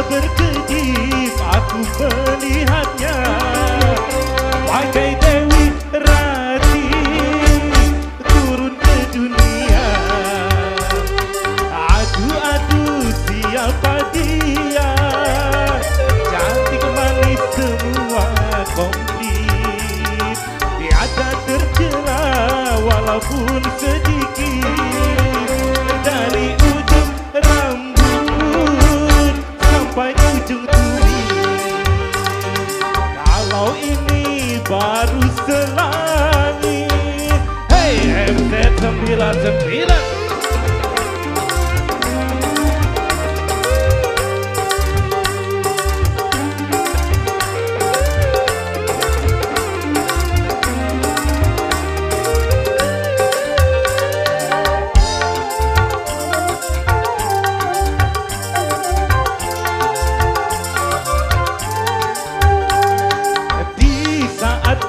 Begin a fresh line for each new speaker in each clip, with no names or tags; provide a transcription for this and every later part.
berkedip aku melihatnya bagai Dewi Rati turun ke dunia. Aduh siapa dia, cantik manis semua komplit, tiada tercela walaupun sedikit. Dari ujung rambut sampai ujung tuli, kalau ini baru selangit. Hey, MZ99.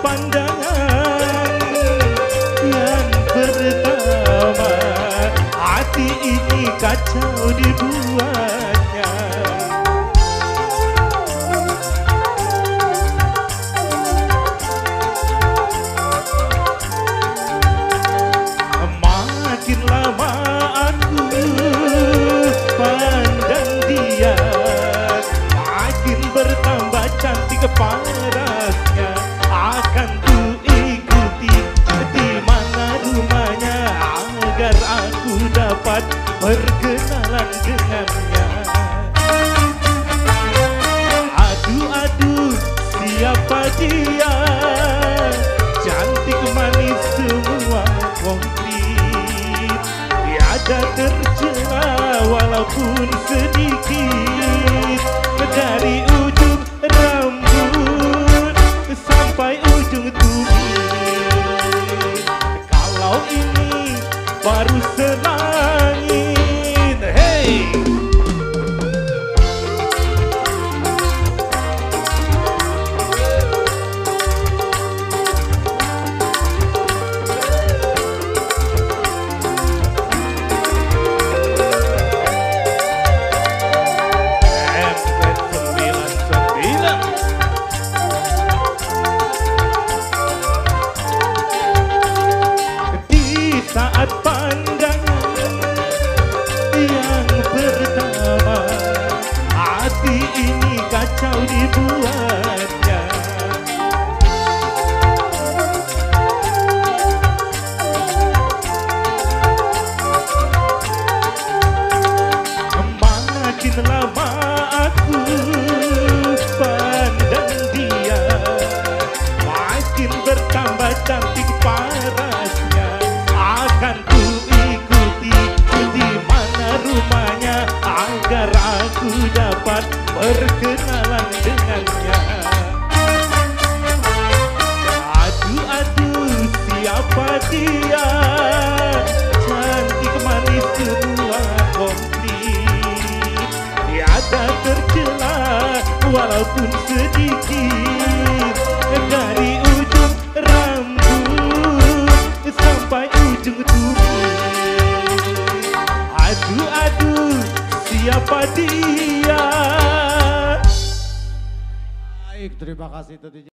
Pandangan yang pertama, hati ini kacau dibuatnya. Makin lama aku pandang dia, makin bertambah cantik parasnya. Akan ku ikuti di mana rumahnya agar aku dapat berkenalan dengannya. Aduh siapa dia, cantik manis semua komplit, tiada tercela walaupun sedikit. Dari ujung rambut sampai ujung tubuh, kalau ini baru selangit. Hey, saat pandangan yang pertama, hati ini kacau dibuatnya. Makin lama aku pandang dia, makin bertambah cantik parasnya. Akan ku ikuti di mana rumahnya agar aku dapat berkenalan dengannya. Aduh siapa dia, cantik manis semua komplit, tiada tercela walaupun sedikit. Dari ujung rambut sampai ujung tubuh, aduh siapa dia.
Baik, terima kasih tentunya.